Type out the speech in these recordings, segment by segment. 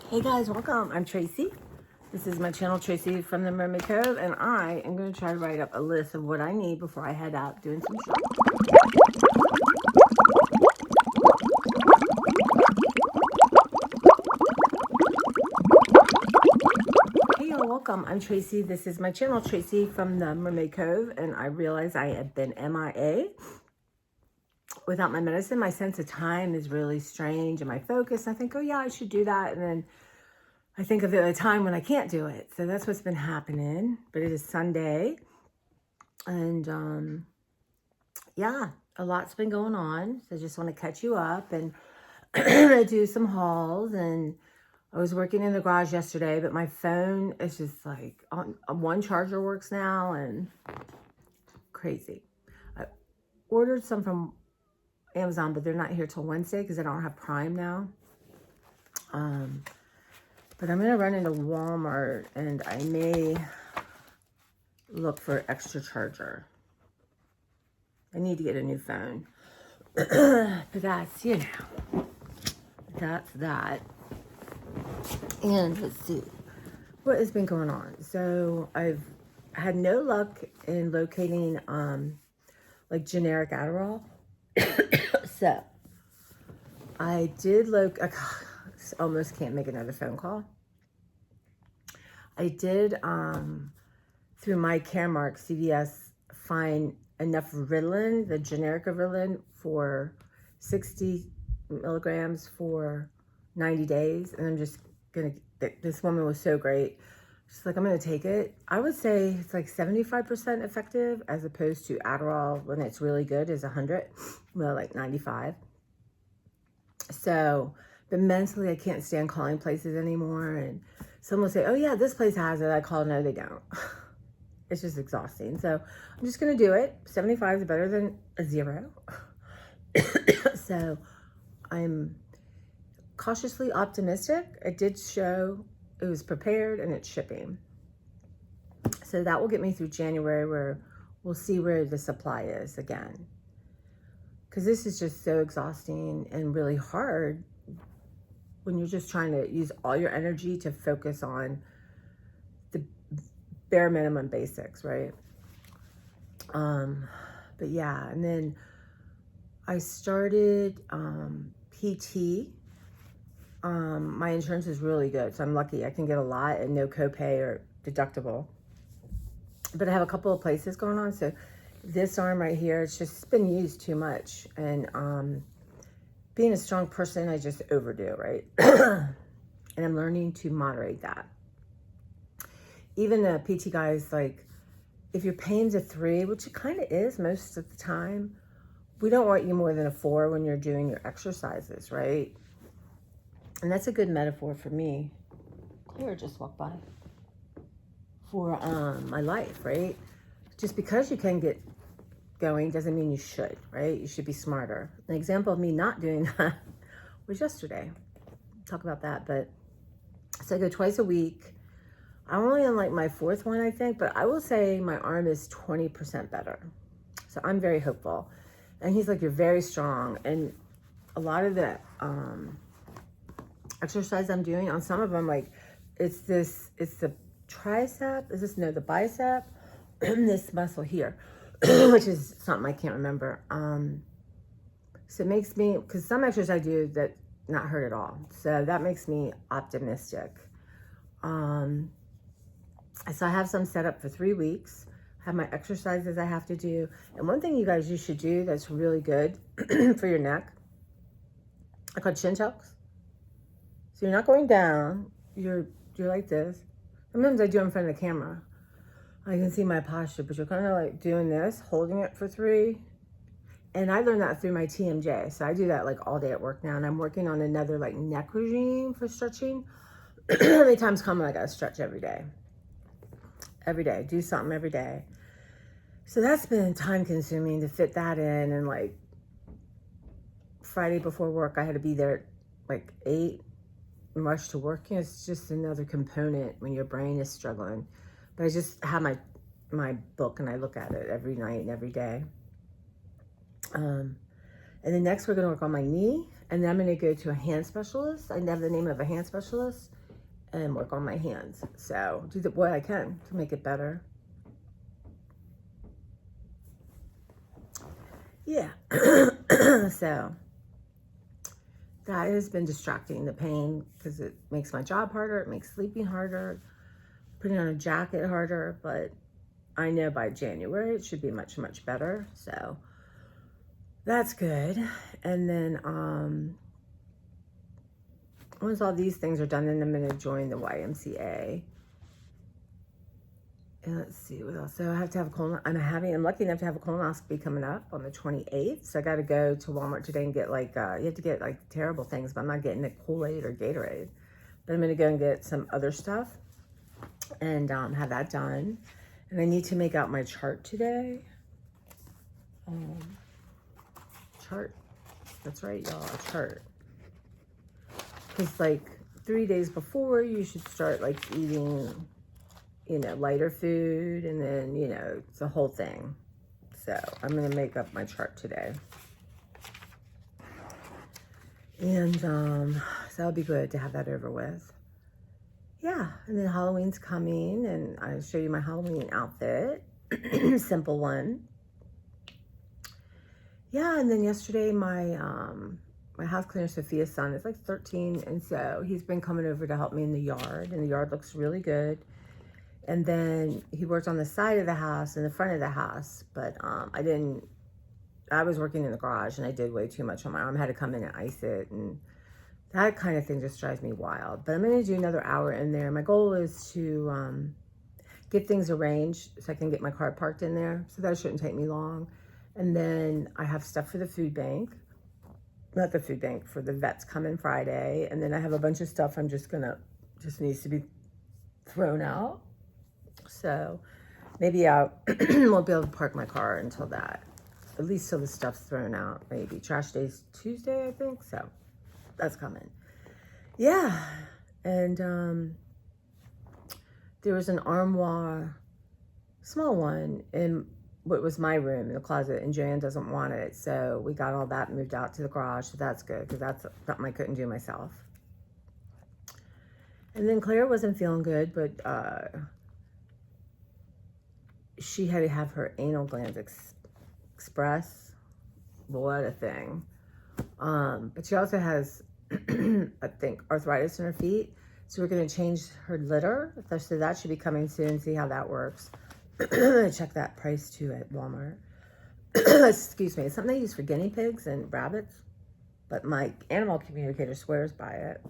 Hey guys, welcome. I'm Tracy. This is my channel, Tracy from the Mermaid Cove, and I am going to try to write up a list of what I need before I head out doing some shopping. Hey y'all, welcome. I'm Tracy. This is my channel, Tracy from the Mermaid Cove, and I realize I have been MIA without my medicine. My sense of time is really strange, and my focus, I think, oh yeah, I should do that, and then I think of a time when I can't do it. So that's what's been happening. But it is Sunday. And yeah, a lot's been going on. So I just want to catch you up and do some hauls. And I was working in the garage yesterday, but my phone is just like on one charger works now and crazy. I ordered some from Amazon, but they're not here till Wednesday because I don't have Prime now. But I'm going to run into Walmart and I may look for extra charger. I need to get a new phone. But that's, that's that. And let's see, what has been going on? So I've had no luck in locating like generic Adderall. So I did almost can't make another phone call. I did, through my Caremark, CVS, find enough Ritalin, the generic of Ritalin, for 60 milligrams for 90 days. And I'm just going to, this woman was so great. She's like, I'm going to take it. I would say it's like 75% effective as opposed to Adderall when it's really good is 100, well, like 95. So, but mentally I can't stand calling places anymore. And someone will say, oh yeah, this place has it. I call, no, they don't. It's just exhausting. So I'm just going to do it. 75 is better than a 0. So I'm cautiously optimistic. It did show it was prepared and it's shipping. So that will get me through January, where we'll see where the supply is again. Because this is just so exhausting and really hard when you're just trying to use all your energy to focus on the bare minimum basics, right? But yeah, and then I started PT. My insurance is really good, so I'm lucky. I can get a lot and no copay or deductible. But I have a couple of places going on. So this arm right here, it's just been used too much. And being a strong person, I just overdo, right? And I'm learning to moderate that. Even the PT guy is like, if your pain's a 3, which it kind of is most of the time, we don't want you more than a 4 when you're doing your exercises, right? And that's a good metaphor for me. Claire just walked by. For my life, right? Just because you can get going doesn't mean you should, right? You should be smarter. An example of me not doing that was yesterday. I'll talk about that. But so I go twice a week. I'm only on like my 4th one, I think, but I will say my arm is 20% better. So I'm very hopeful. And he's like, you're very strong. And a lot of the exercise I'm doing on some of them, like it's the tricep, the bicep, and this muscle here, which is something I can't remember. So it makes me, because some exercise I do that not hurt at all. So that makes me optimistic. So I have some set up for 3 weeks. I have my exercises I have to do. And one thing you should do that's really good for your neck, I call chin tucks. So you're not going down, you're like this. Sometimes I do it in front of the camera. I can see my posture, but you're kind of like doing this, holding it for 3. And I learned that through my TMJ. So I do that like all day at work now. And I'm working on another like neck regime for stretching. How many times come I gotta stretch every day? Every day, do something every day. So that's been time consuming to fit that in. And like Friday before work, I had to be there at like 8, rush to work. It's just another component when your brain is struggling. But I just have my book and I look at it every night and every day. And then next we're gonna work on my knee, and then I'm gonna go to a hand specialist. I have the name of a hand specialist and work on my hands. So do what I can to make it better. Yeah. So that has been distracting, the pain, because it makes my job harder. It makes sleeping harder, putting on a jacket harder. But I know by January it should be much, much better. So that's good. And then once all these things are done, then I'm going to join the YMCA. And let's see what else. So I have to have a I'm lucky enough to have a colonoscopy coming up on the 28th. So I got to go to Walmart today and get like, you have to get like terrible things, but I'm not getting the Kool-Aid or Gatorade. But I'm going to go and get some other stuff and have that done. And I need to make out my chart today. Chart. That's right, y'all, a chart. Because like 3 days before, you should start like eating, lighter food, and then, it's a whole thing. So I'm going to make up my chart today. And so that'll be good to have that over with. Yeah, and then Halloween's coming, and I'll show you my Halloween outfit. Simple one. Yeah, and then yesterday my house cleaner, Sophia's son, is like 13, and so he's been coming over to help me in the yard, and the yard looks really good. And then he worked on the side of the house and the front of the house, but I was working in the garage, and I did way too much on my arm. I had to come in and ice it, and that kind of thing just drives me wild. But I'm going to do another hour in there. My goal is to get things arranged so I can get my car parked in there, so that shouldn't take me long. And then I have stuff for the food bank. Not the food bank, for the vets coming Friday. And then I have a bunch of stuff just needs to be thrown out. So maybe I won't be able to park my car until that. At least till the stuff's thrown out, maybe. Trash day's Tuesday, I think. So that's coming. Yeah. And there was an armoire, small one, in what was my room in the closet, and Joanne doesn't want it. So we got all that moved out to the garage. So that's good, because that's something I couldn't do myself. And then Claire wasn't feeling good, but she had to have her anal glands express. What a thing. But she also has, I think, arthritis in her feet. So we're going to change her litter. So that should be coming soon. See how that works. Check that price too at Walmart. Excuse me. It's something they use for guinea pigs and rabbits. But my animal communicator swears by it.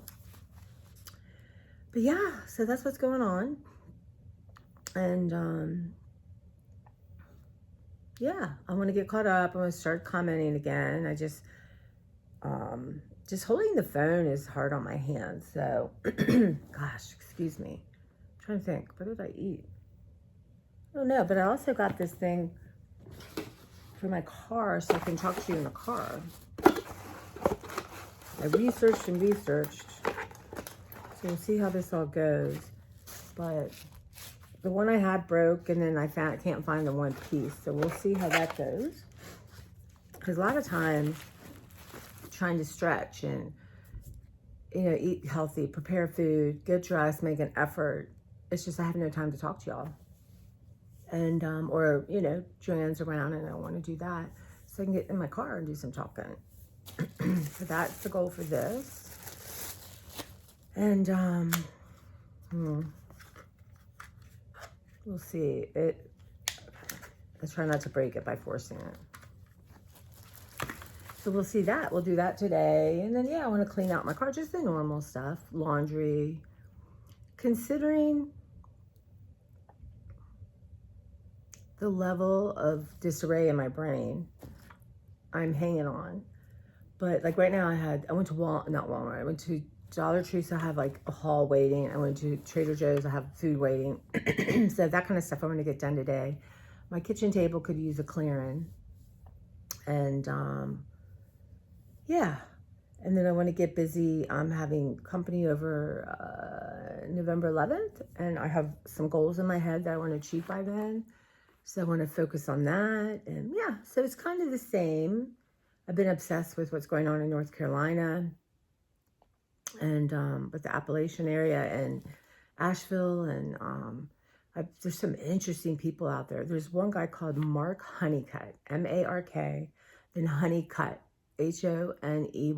But yeah, so that's what's going on. And yeah, I want to get caught up. I want to start commenting again. I just holding the phone is hard on my hands. So, gosh, excuse me. I'm trying to think, what did I eat? I don't know, but I also got this thing for my car so I can talk to you in the car. I researched and researched. So we'll see how this all goes. But the one I had broke, and then I can't find the one piece. So we'll see how that goes. Because a lot of times, trying to stretch and, eat healthy, prepare food, get dressed, make an effort. It's just I have no time to talk to y'all. And, or, Joanne's around and I don't want to do that. So I can get in my car and do some talking. So that's the goal for this. And, we'll see. Let's try not to break it by forcing it. So we'll see that. We'll do that today. And then, yeah, I want to clean out my car. Just the normal stuff. Laundry. Considering the level of disarray in my brain, I'm hanging on. But like right now I went to Walmart. I went to Dollar Tree, so I have like a haul waiting. I went to Trader Joe's, I have food waiting. So that kind of stuff I want to get done today. My kitchen table could use a clearing. And yeah. And then I want to get busy. I'm having company over November 11th. And I have some goals in my head that I want to achieve by then. So I want to focus on that. And yeah, so it's kind of the same. I've been obsessed with what's going on in North Carolina. and but the Appalachian area and Asheville, and there's some interesting people out there. There's one guy called Mark Honeycutt, M-A-R-K, then Honeycutt, Honeycutt, and he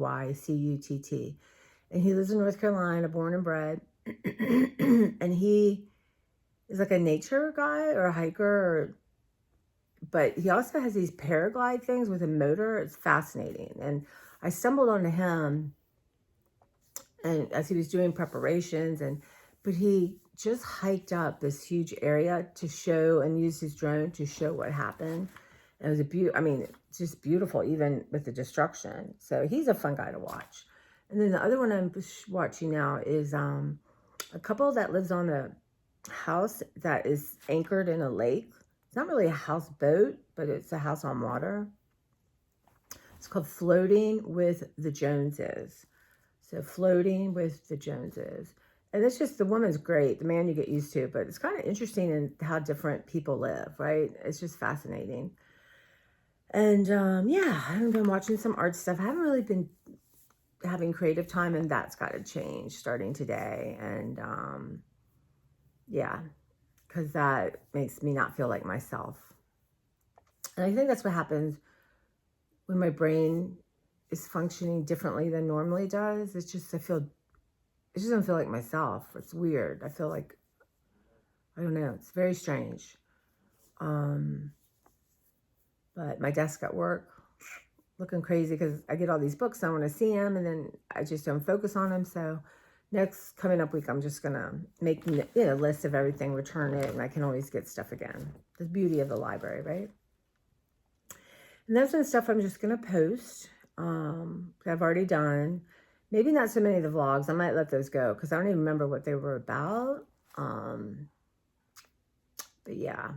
lives in North Carolina, born and bred, and he is like a nature guy or a hiker, but he also has these paraglide things with a motor. It's fascinating, and I stumbled onto him and as he was doing preparations, but he just hiked up this huge area to show and used his drone to show what happened. And it was it's just beautiful, even with the destruction. So he's a fun guy to watch. And then the other one I'm watching now is a couple that lives on a house that is anchored in a lake. It's not really a houseboat, but it's a house on water. It's called Floating with the Joneses. So Floating with the Joneses. And it's just, the woman's great. The man you get used to, but it's kind of interesting in how different people live, right? It's just fascinating. And yeah, I haven't been watching some art stuff. I haven't really been having creative time, and that's got to change starting today. And yeah, because that makes me not feel like myself. And I think that's what happens when my brain is functioning differently than normally does. It's just, it just doesn't feel like myself. It's weird. I feel like, I don't know, it's very strange. But my desk at work, looking crazy because I get all these books. I want to see them, and then I just don't focus on them. So coming up week, I'm just going to make a list of everything, return it, and I can always get stuff again. The beauty of the library, right? And there's some stuff I'm just going to post. I've already done. Maybe not so many of the vlogs. I might let those go because I don't even remember what they were about. But yeah.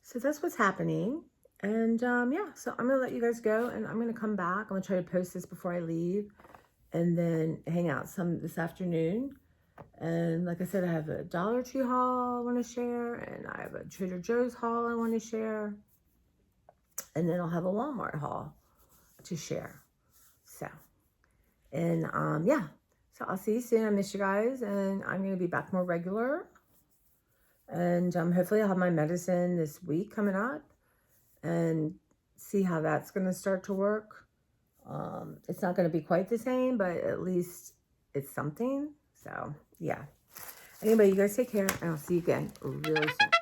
So that's what's happening. And yeah, so I'm going to let you guys go, and I'm going to come back. I'm going to try to post this before I leave, and then hang out some this afternoon. And like I said, I have a Dollar Tree haul I want to share, and I have a Trader Joe's haul I want to share. And then I'll have a Walmart haul to share. So, and yeah, so I'll see you soon. I miss you guys, and I'm going to be back more regular. And hopefully I'll have my medicine this week coming up, and see how that's going to start to work. It's not going to be quite the same, but at least it's something. So, yeah. Anyway, you guys take care, and I'll see you again really soon.